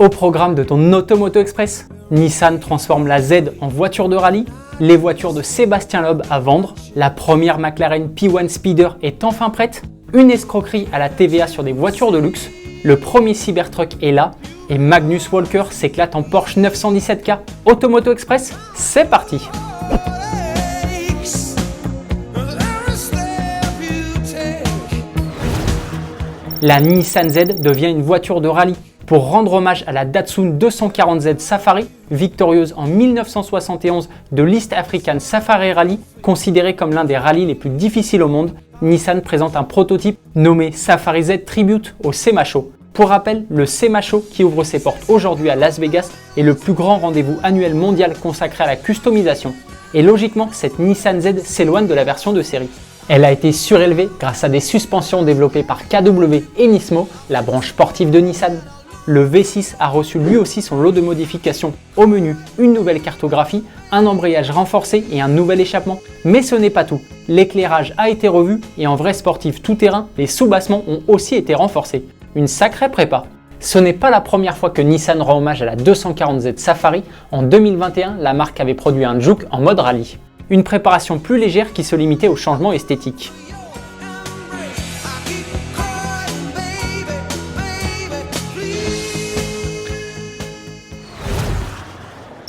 Au programme de ton Automoto Express, Nissan transforme la Z en voiture de rallye, les voitures de Sébastien Loeb à vendre, la première McLaren P1 Speeder est enfin prête, une escroquerie à la TVA sur des voitures de luxe, le premier Cybertruck est là et Magnus Walker s'éclate en Porsche 917K. Automoto Express, c'est parti! La Nissan Z devient une voiture de rallye. Pour rendre hommage à la Datsun 240Z Safari, victorieuse en 1971 de l'East African Safari Rally, considérée comme l'un des rallyes les plus difficiles au monde, Nissan présente un prototype nommé Safari Z Tribute au SEMA Show. Pour rappel, le SEMA Show, qui ouvre ses portes aujourd'hui à Las Vegas, est le plus grand rendez-vous annuel mondial consacré à la customisation. Et logiquement, cette Nissan Z s'éloigne de la version de série. Elle a été surélevée grâce à des suspensions développées par KW et Nismo, la branche sportive de Nissan. Le V6 a reçu lui aussi son lot de modifications. Au menu, une nouvelle cartographie, un embrayage renforcé et un nouvel échappement. Mais ce n'est pas tout. L'éclairage a été revu et en vrai sportif tout-terrain, les sous-bassements ont aussi été renforcés. Une sacrée prépa. Ce n'est pas la première fois que Nissan rend hommage à la 240Z Safari. En 2021, la marque avait produit un Juke en mode rallye. Une préparation plus légère qui se limitait aux changements esthétiques.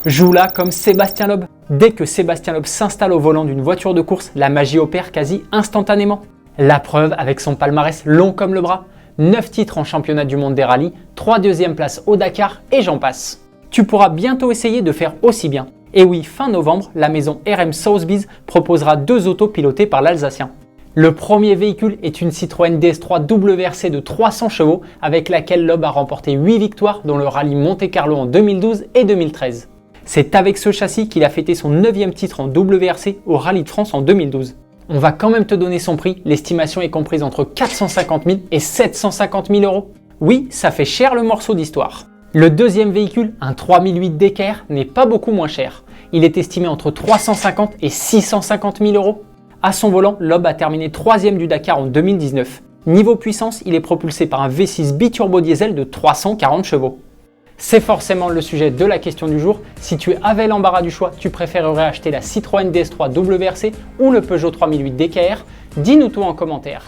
Joue là comme Sébastien Loeb. Dès que Sébastien Loeb s'installe au volant d'une voiture de course, la magie opère quasi instantanément. La preuve avec son palmarès long comme le bras. 9 titres en championnat du monde des rallyes, 3 deuxièmes places au Dakar et j'en passe. Tu pourras bientôt essayer de faire aussi bien. Et oui, fin novembre, la maison RM Sotheby's proposera 2 autos pilotées par l'Alsacien. Le premier véhicule est une Citroën DS3 WRC de 300 chevaux avec laquelle Loeb a remporté 8 victoires dont le rallye Monte-Carlo en 2012 et 2013. C'est avec ce châssis qu'il a fêté son 9e titre en WRC au Rallye de France en 2012. On va quand même te donner son prix, l'estimation est comprise entre 450 000 et 750 000 euros. Oui, ça fait cher le morceau d'histoire. Le deuxième véhicule, un 3008 DKR, n'est pas beaucoup moins cher. Il est estimé entre 350 et 650 000 euros. À son volant, Loeb a terminé 3e du Dakar en 2019. Niveau puissance, il est propulsé par un V6 biturbo diesel de 340 chevaux. C'est forcément le sujet de la question du jour. Si tu avais l'embarras du choix, tu préférerais acheter la Citroën DS3 WRC ou le Peugeot 3008 DKR? Dis-nous tout en commentaire.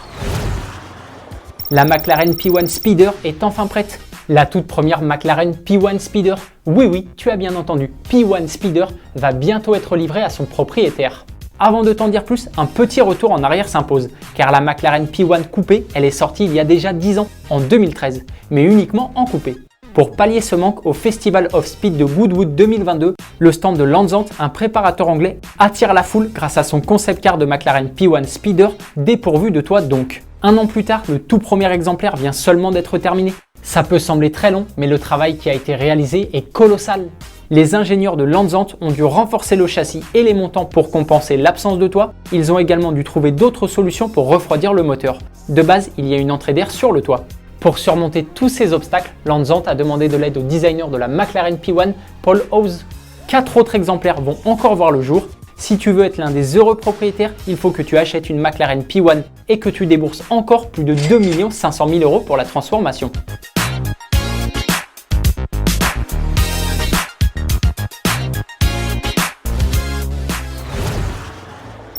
La McLaren P1 Speeder est enfin prête. La toute première McLaren P1 Speeder, oui, tu as bien entendu, P1 Speeder va bientôt être livrée à son propriétaire. Avant de t'en dire plus, un petit retour en arrière s'impose, car la McLaren P1 coupée, elle est sortie il y a déjà 10 ans, en 2013, mais uniquement en coupé. Pour pallier ce manque, au Festival of Speed de Goodwood 2022, le stand de Lanzant, un préparateur anglais, attire la foule grâce à son concept car de McLaren P1 Speeder, dépourvu de toit donc. Un an plus tard, le tout premier exemplaire vient seulement d'être terminé. Ça peut sembler très long, mais le travail qui a été réalisé est colossal. Les ingénieurs de Lanzant ont dû renforcer le châssis et les montants pour compenser l'absence de toit. Ils ont également dû trouver d'autres solutions pour refroidir le moteur. De base, il y a une entrée d'air sur le toit. Pour surmonter tous ces obstacles, Lanzant a demandé de l'aide au designer de la McLaren P1, Paul Howes. 4 autres exemplaires vont encore voir le jour. Si tu veux être l'un des heureux propriétaires, il faut que tu achètes une McLaren P1 et que tu débourses encore plus de 2 500 000 euros pour la transformation.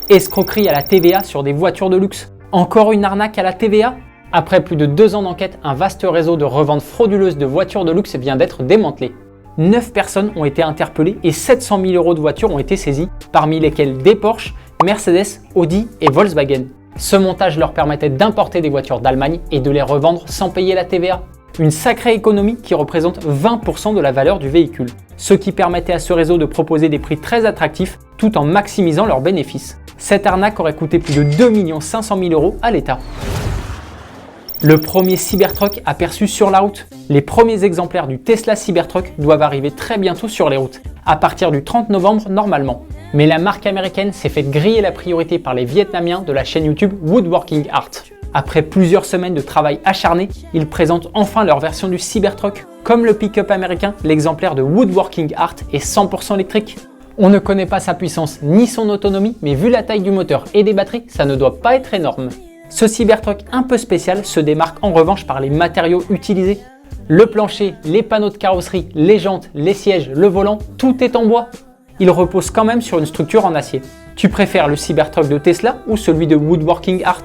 Escroquerie à la TVA sur des voitures de luxe. Encore une arnaque à la TVA? Après plus de 2 ans d'enquête, un vaste réseau de revente frauduleuse de voitures de luxe vient d'être démantelé. 9 personnes ont été interpellées et 700 000 euros de voitures ont été saisies, parmi lesquelles des Porsche, Mercedes, Audi et Volkswagen. Ce montage leur permettait d'importer des voitures d'Allemagne et de les revendre sans payer la TVA. Une sacrée économie qui représente 20% de la valeur du véhicule, ce qui permettait à ce réseau de proposer des prix très attractifs tout en maximisant leurs bénéfices. Cette arnaque aurait coûté plus de 2 500 000 euros à l'État. Le premier Cybertruck aperçu sur la route. Les premiers exemplaires du Tesla Cybertruck doivent arriver très bientôt sur les routes, à partir du 30 novembre normalement. Mais la marque américaine s'est fait griller la priorité par les Vietnamiens de la chaîne YouTube Woodworking Art. Après plusieurs semaines de travail acharné, ils présentent enfin leur version du Cybertruck. Comme le pick-up américain, l'exemplaire de Woodworking Art est 100% électrique. On ne connaît pas sa puissance ni son autonomie, mais vu la taille du moteur et des batteries, ça ne doit pas être énorme. Ce Cybertruck un peu spécial se démarque en revanche par les matériaux utilisés. Le plancher, les panneaux de carrosserie, les jantes, les sièges, le volant, tout est en bois. Il repose quand même sur une structure en acier. Tu préfères le Cybertruck de Tesla ou celui de Woodworking Art?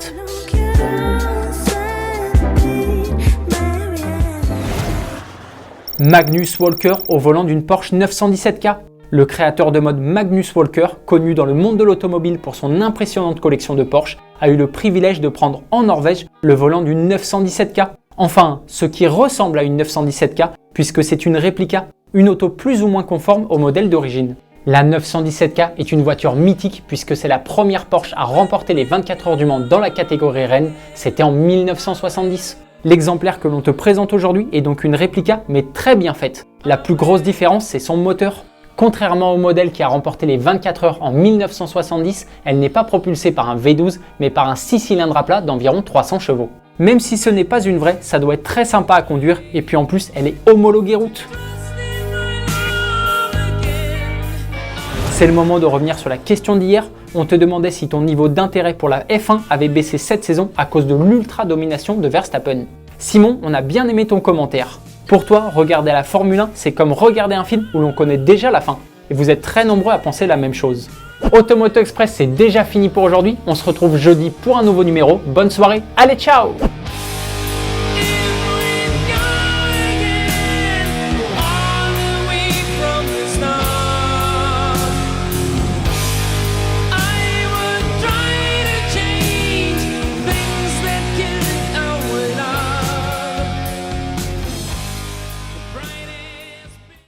Magnus Walker au volant d'une Porsche 917K. Le créateur de mode Magnus Walker, connu dans le monde de l'automobile pour son impressionnante collection de Porsche, a eu le privilège de prendre en Norvège le volant d'une 917K. Enfin, ce qui ressemble à une 917K, puisque c'est une réplica, une auto plus ou moins conforme au modèle d'origine. La 917K est une voiture mythique puisque c'est la première Porsche à remporter les 24 heures du Mans dans la catégorie Rennes, c'était en 1970. L'exemplaire que l'on te présente aujourd'hui est donc une réplica mais très bien faite. La plus grosse différence, c'est son moteur. Contrairement au modèle qui a remporté les 24 heures en 1970, elle n'est pas propulsée par un V12 mais par un 6 cylindres à plat d'environ 300 chevaux. Même si ce n'est pas une vraie, ça doit être très sympa à conduire et puis en plus elle est homologuée route. C'est le moment de revenir sur la question d'hier. On te demandait si ton niveau d'intérêt pour la F1 avait baissé cette saison à cause de l'ultra-domination de Verstappen. Simon, on a bien aimé ton commentaire. Pour toi, regarder la Formule 1, c'est comme regarder un film où l'on connaît déjà la fin. Et vous êtes très nombreux à penser la même chose. Automoto Express, c'est déjà fini pour aujourd'hui. On se retrouve jeudi pour un nouveau numéro. Bonne soirée, allez ciao!